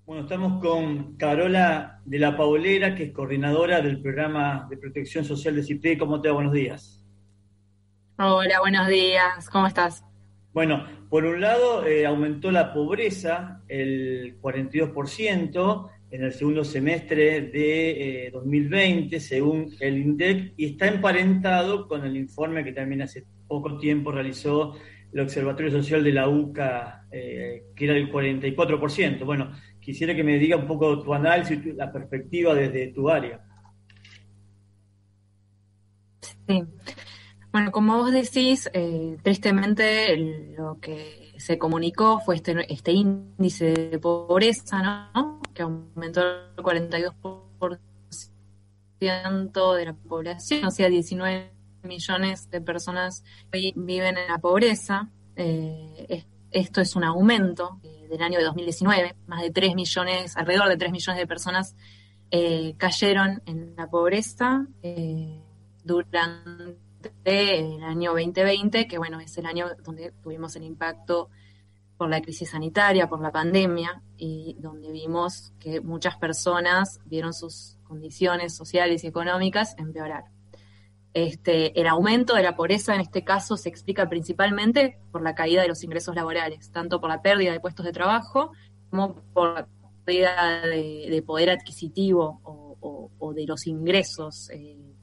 Bueno, estamos con Carola de la Paulera, que es coordinadora del programa de protección social de CIPE. ¿Cómo te va? Buenos días. Hola, buenos días. ¿Cómo estás? Bueno, por un lado, aumentó la pobreza el 42% en el segundo semestre de 2020, según el INDEC, y está emparentado con el informe que también hace poco tiempo realizó el Observatorio Social de la UCA, que era el 44%. Bueno, quisiera que me diga un poco tu análisis, la perspectiva desde tu área. Sí. Bueno, como vos decís, tristemente lo que se comunicó fue este índice de pobreza, ¿no? Que aumentó el 42% de la población, o sea, 19 millones de personas hoy viven en la pobreza. Esto es un aumento del año de 2019, más de 3 millones, alrededor de 3 millones de personas cayeron en la pobreza durante el año 2020, que bueno, es el año donde tuvimos el impacto por la crisis sanitaria, por la pandemia, y donde vimos que muchas personas vieron sus condiciones sociales y económicas empeorar. El aumento de la pobreza en este caso se explica principalmente por la caída de los ingresos laborales, tanto por la pérdida de puestos de trabajo como por la pérdida de poder adquisitivo o de los ingresos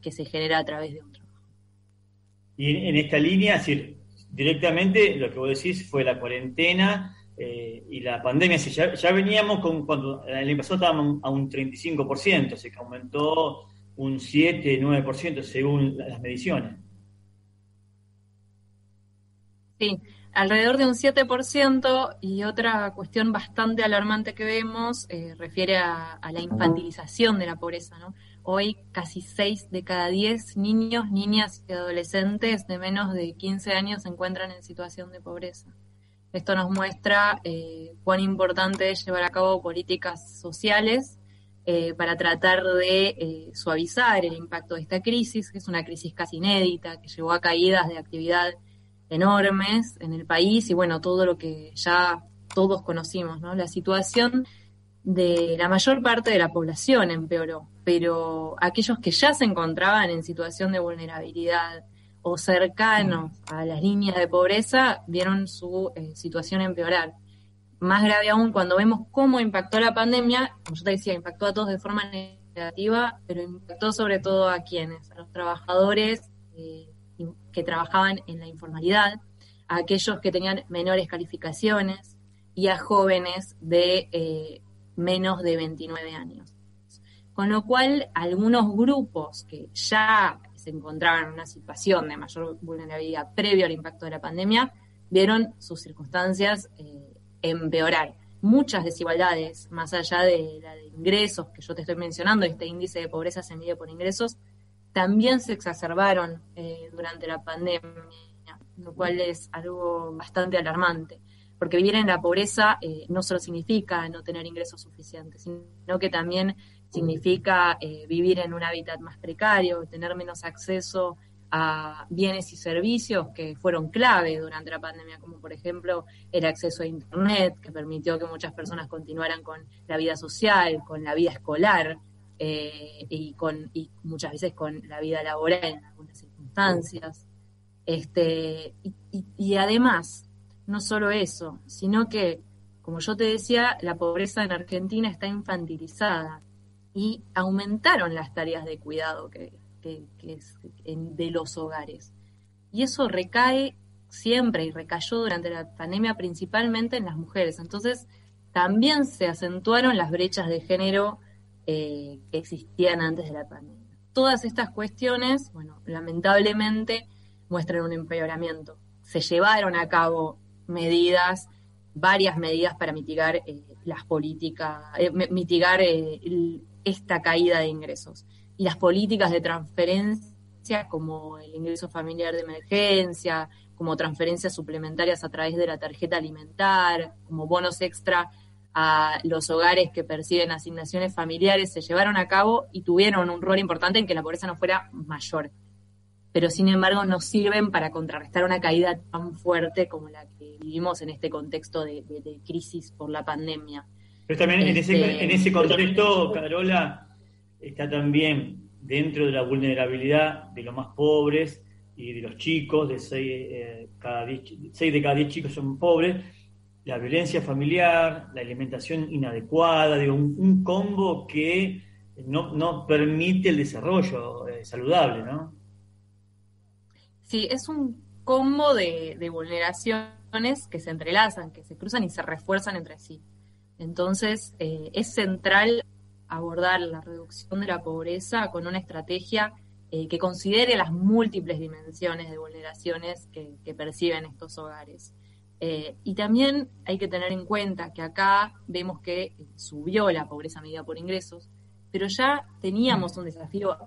que se genera a través de un trabajo. Y en esta línea, es decir, directamente lo que vos decís fue la cuarentena y la pandemia. Si ya veníamos cuando el año pasado estábamos a un 35%, así que aumentó un 7-9% según las mediciones. Sí, alrededor de un 7%, y otra cuestión bastante alarmante que vemos refiere a la infantilización de la pobreza, ¿no? Hoy casi 6 de cada 10 niños, niñas y adolescentes de menos de 15 años se encuentran en situación de pobreza. Esto nos muestra cuán importante es llevar a cabo políticas sociales para tratar de suavizar el impacto de esta crisis, que es una crisis casi inédita, que llevó a caídas de actividad enormes en el país y bueno, todo lo que ya todos conocimos, ¿no? La situación de la mayor parte de la población empeoró, pero aquellos que ya se encontraban en situación de vulnerabilidad o cercanos a las líneas de pobreza vieron su situación empeorar. Más grave aún cuando vemos cómo impactó la pandemia, como yo te decía, impactó a todos de forma negativa, pero impactó sobre todo a quienes, a los trabajadores que trabajaban en la informalidad, a aquellos que tenían menores calificaciones y a jóvenes de menos de 29 años. Con lo cual, algunos grupos que ya se encontraban en una situación de mayor vulnerabilidad previo al impacto de la pandemia, vieron sus circunstancias empeorar. Muchas desigualdades, más allá de la de ingresos que yo te estoy mencionando, este índice de pobreza se mide por ingresos, también se exacerbaron durante la pandemia, lo cual es algo bastante alarmante, porque vivir en la pobreza no solo significa no tener ingresos suficientes, sino que también significa vivir en un hábitat más precario, tener menos acceso a bienes y servicios que fueron clave durante la pandemia, como por ejemplo el acceso a Internet, que permitió que muchas personas continuaran con la vida social, con la vida escolar, y muchas veces con la vida laboral en algunas circunstancias. Y además, no solo eso, sino que, como yo te decía, la pobreza en Argentina está infantilizada y aumentaron las tareas de cuidado de los hogares. Y eso recae siempre y recayó durante la pandemia principalmente en las mujeres. Entonces, también se acentuaron las brechas de género que existían antes de la pandemia. Todas estas cuestiones, bueno, lamentablemente muestran un empeoramiento. Se llevaron a cabo varias medidas para mitigar las políticas, mitigar esta caída de ingresos. Y las políticas de transferencia, como el ingreso familiar de emergencia, como transferencias suplementarias a través de la tarjeta alimentar, como bonos extra a los hogares que perciben asignaciones familiares, se llevaron a cabo y tuvieron un rol importante en que la pobreza no fuera mayor. Pero sin embargo no sirven para contrarrestar una caída tan fuerte como la que vivimos en este contexto de crisis por la pandemia. Pero también en ese contexto, Carola, está también dentro de la vulnerabilidad de los más pobres y de los chicos, de 6 de cada 10 chicos son pobres, la violencia familiar, la alimentación inadecuada, digo, un combo que no permite el desarrollo saludable, ¿no? Sí, es un combo de vulneraciones que se entrelazan, que se cruzan y se refuerzan entre sí. Entonces, es central abordar la reducción de la pobreza con una estrategia que considere las múltiples dimensiones de vulneraciones que perciben estos hogares. Y también hay que tener en cuenta que acá vemos que subió la pobreza medida por ingresos, pero ya teníamos un desafío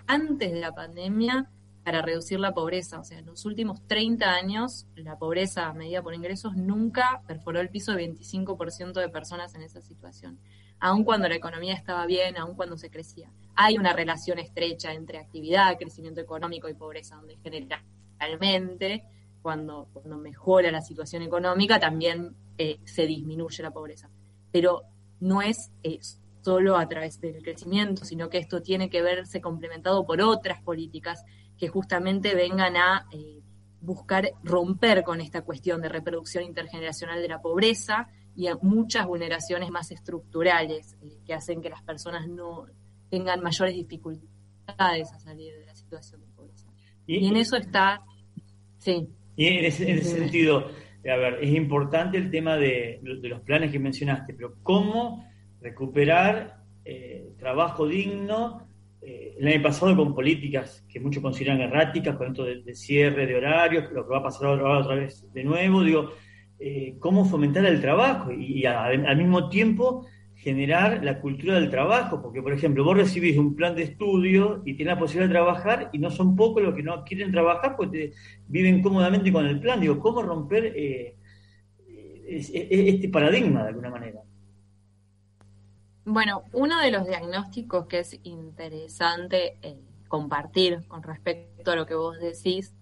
antes de la pandemia para reducir la pobreza. O sea, en los últimos 30 años, la pobreza medida por ingresos nunca perforó el piso de 25% de personas en esa situación. Aun cuando la economía estaba bien, aun cuando se crecía. Hay una relación estrecha entre actividad, crecimiento económico y pobreza, donde generalmente, cuando mejora la situación económica, también se disminuye la pobreza. Pero no es solo a través del crecimiento, sino que esto tiene que verse complementado por otras políticas que justamente vengan a buscar romper con esta cuestión de reproducción intergeneracional de la pobreza y a muchas vulneraciones más estructurales que hacen que las personas no tengan mayores dificultades a salir de la situación de pobreza. Y en eso está, sí. Y en ese sentido, a ver, es importante el tema de los planes que mencionaste, pero ¿cómo recuperar trabajo digno? El año pasado con políticas que muchos consideran erráticas, con esto de cierre de horarios, lo que va a pasar ahora otra vez de nuevo, digo, cómo fomentar el trabajo y al mismo tiempo generar la cultura del trabajo, porque por ejemplo, vos recibís un plan de estudio y tenés la posibilidad de trabajar y no son pocos los que no quieren trabajar porque viven cómodamente con el plan, digo, cómo romper este paradigma de alguna manera. Bueno, uno de los diagnósticos que es interesante compartir con respecto a lo que vos decís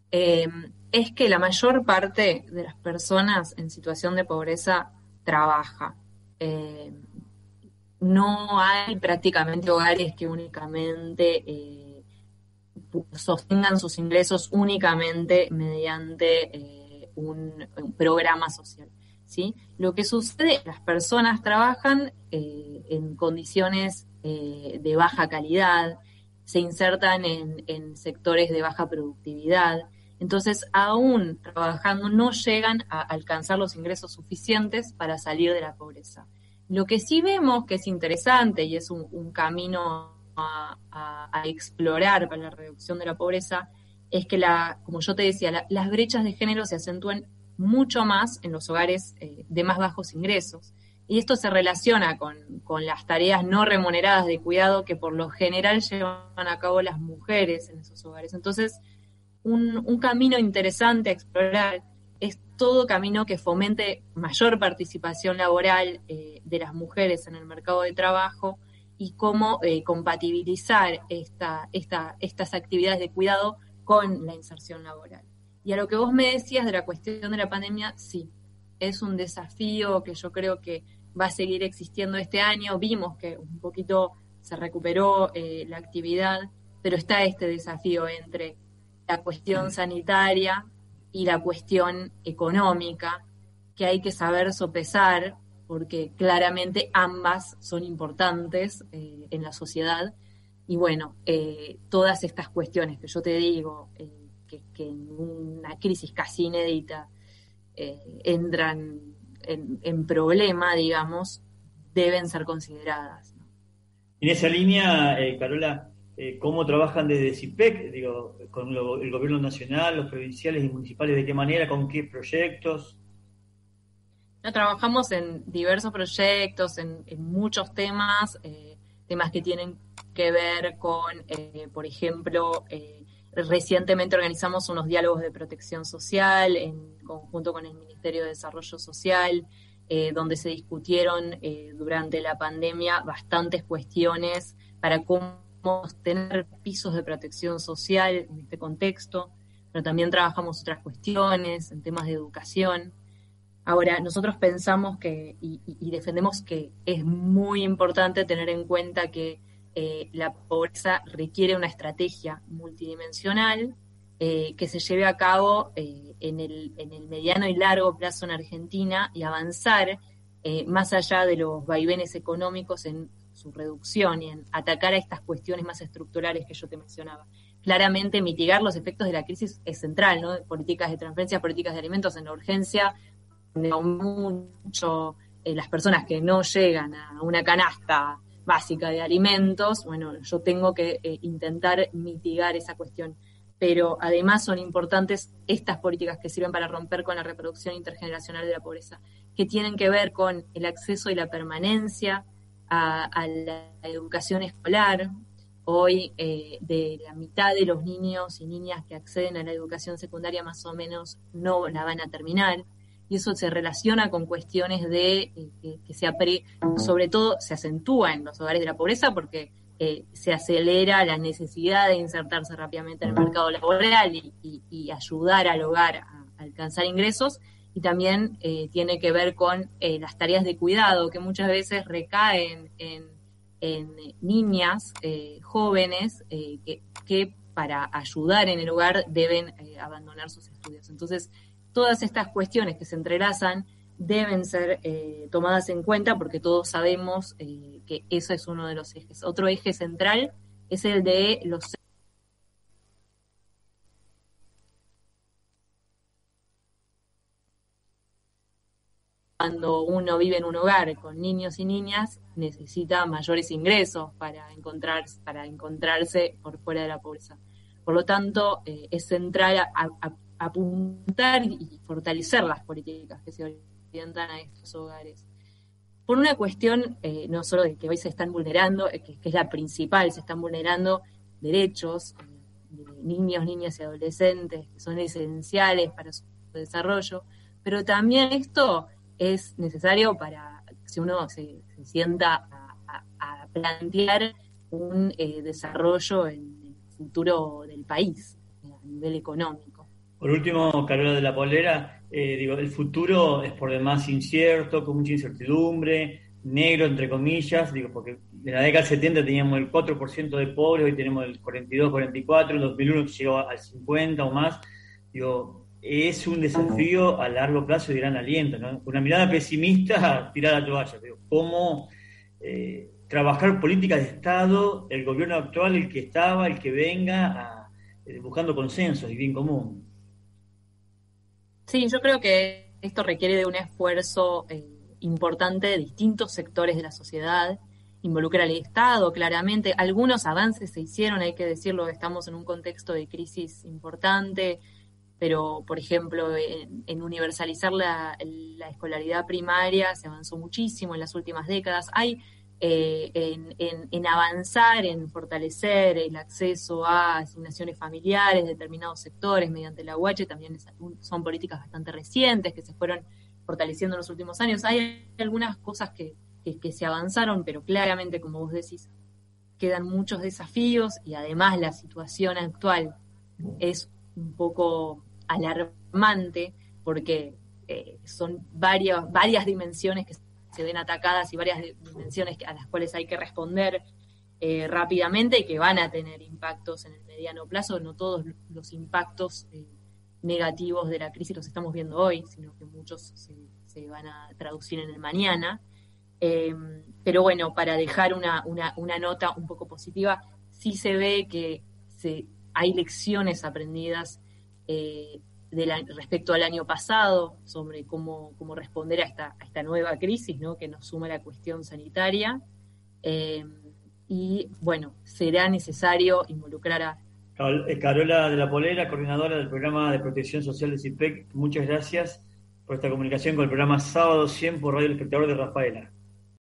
es que la mayor parte de las personas en situación de pobreza trabaja. No hay prácticamente hogares que únicamente sostengan sus ingresos únicamente mediante un programa social. ¿Sí? Lo que sucede, las personas trabajan en condiciones de baja calidad, se insertan en sectores de baja productividad, entonces aún trabajando no llegan a alcanzar los ingresos suficientes para salir de la pobreza. Lo que sí vemos que es interesante y es un camino a explorar para la reducción de la pobreza es que, como yo te decía, las brechas de género se acentúan mucho más en los hogares de más bajos ingresos. Y esto se relaciona con las tareas no remuneradas de cuidado que por lo general llevan a cabo las mujeres en esos hogares. Entonces, un camino interesante a explorar es todo camino que fomente mayor participación laboral de las mujeres en el mercado de trabajo y cómo compatibilizar estas actividades de cuidado con la inserción laboral. Y a lo que vos me decías de la cuestión de la pandemia, sí, es un desafío que yo creo que va a seguir existiendo este año. Vimos que un poquito se recuperó la actividad, pero está este desafío entre la cuestión sanitaria y la cuestión económica, que hay que saber sopesar, porque claramente ambas son importantes en la sociedad. Y bueno, todas estas cuestiones que yo te digo, que en una crisis casi inédita entran en problema, digamos, deben ser consideradas, ¿no? En esa línea, Carola, ¿cómo trabajan desde CIPEC? Digo, con el gobierno nacional, los provinciales y municipales, ¿de qué manera, con qué proyectos? No, trabajamos en diversos proyectos, en muchos temas, temas que tienen que ver con, por ejemplo, recientemente organizamos unos diálogos de protección social en conjunto con el Ministerio de Desarrollo Social, donde se discutieron durante la pandemia bastantes cuestiones para cómo tener pisos de protección social en este contexto, pero también trabajamos otras cuestiones en temas de educación. Ahora, nosotros pensamos y defendemos que es muy importante tener en cuenta que la pobreza requiere una estrategia multidimensional que se lleve a cabo en el mediano y largo plazo en Argentina y avanzar más allá de los vaivenes económicos en su reducción y en atacar a estas cuestiones más estructurales que yo te mencionaba. Claramente mitigar los efectos de la crisis es central, ¿no? Políticas de transferencia, políticas de alimentos en la urgencia, donde mucho las personas que no llegan a una canasta básica de alimentos, bueno, yo tengo que intentar mitigar esa cuestión. Pero además son importantes estas políticas que sirven para romper con la reproducción intergeneracional de la pobreza, que tienen que ver con el acceso y la permanencia a la educación escolar. Hoy de la mitad de los niños y niñas que acceden a la educación secundaria más o menos no la van a terminar. Y eso se relaciona con cuestiones de que sobre todo se acentúa en los hogares de la pobreza porque se acelera la necesidad de insertarse rápidamente en el mercado laboral y ayudar al hogar a alcanzar ingresos, y también tiene que ver con las tareas de cuidado que muchas veces recaen en niñas jóvenes que para ayudar en el hogar deben abandonar sus estudios. Entonces, todas estas cuestiones que se entrelazan deben ser tomadas en cuenta porque todos sabemos que eso es uno de los ejes. Otro eje central es el de los... Cuando uno vive en un hogar con niños y niñas, necesita mayores ingresos para encontrarse por fuera de la pobreza. Por lo tanto, es central apuntar y fortalecer las políticas que se orientan a estos hogares. Por una cuestión no solo de que hoy se están vulnerando, que es la principal, se están vulnerando derechos de niños, niñas y adolescentes que son esenciales para su desarrollo, pero también esto es necesario para si uno se sienta a plantear un desarrollo en el futuro del país a nivel económico. Por último, Carola de la Polera, el futuro es por demás incierto, con mucha incertidumbre, negro entre comillas, porque en la década del 70 teníamos el 4% de pobres, hoy tenemos el 42, 44, en 2001 llegó al 50 o más. Es un desafío a largo plazo de gran aliento, ¿no? Una mirada pesimista, tirar la toalla. ¿Cómo trabajar políticas de Estado, el gobierno actual, el que estaba, el que venga, buscando consensos y bien común? Sí, yo creo que esto requiere de un esfuerzo importante de distintos sectores de la sociedad, involucra al Estado, claramente. Algunos avances se hicieron, hay que decirlo, estamos en un contexto de crisis importante, pero, por ejemplo, en universalizar la escolaridad primaria se avanzó muchísimo en las últimas décadas. Hay en avanzar, en fortalecer el acceso a asignaciones familiares de determinados sectores mediante la UH, también son políticas bastante recientes que se fueron fortaleciendo en los últimos años. Hay algunas cosas que se avanzaron, pero claramente, como vos decís, quedan muchos desafíos y además la situación actual es un poco alarmante porque son varias dimensiones que se ven atacadas y varias dimensiones a las cuales hay que responder rápidamente y que van a tener impactos en el mediano plazo. No todos los impactos negativos de la crisis los estamos viendo hoy, sino que muchos se van a traducir en el mañana. Pero bueno, para dejar una nota un poco positiva, sí se ve que hay lecciones aprendidas respecto al año pasado sobre cómo responder a esta nueva crisis, ¿no?, que nos suma la cuestión sanitaria. Y bueno, será necesario involucrar a... Carola de la Polera, coordinadora del programa de protección social de CIPEC, muchas gracias por esta comunicación con el programa Sábado 100 por Radio El Espectador de Rafaela.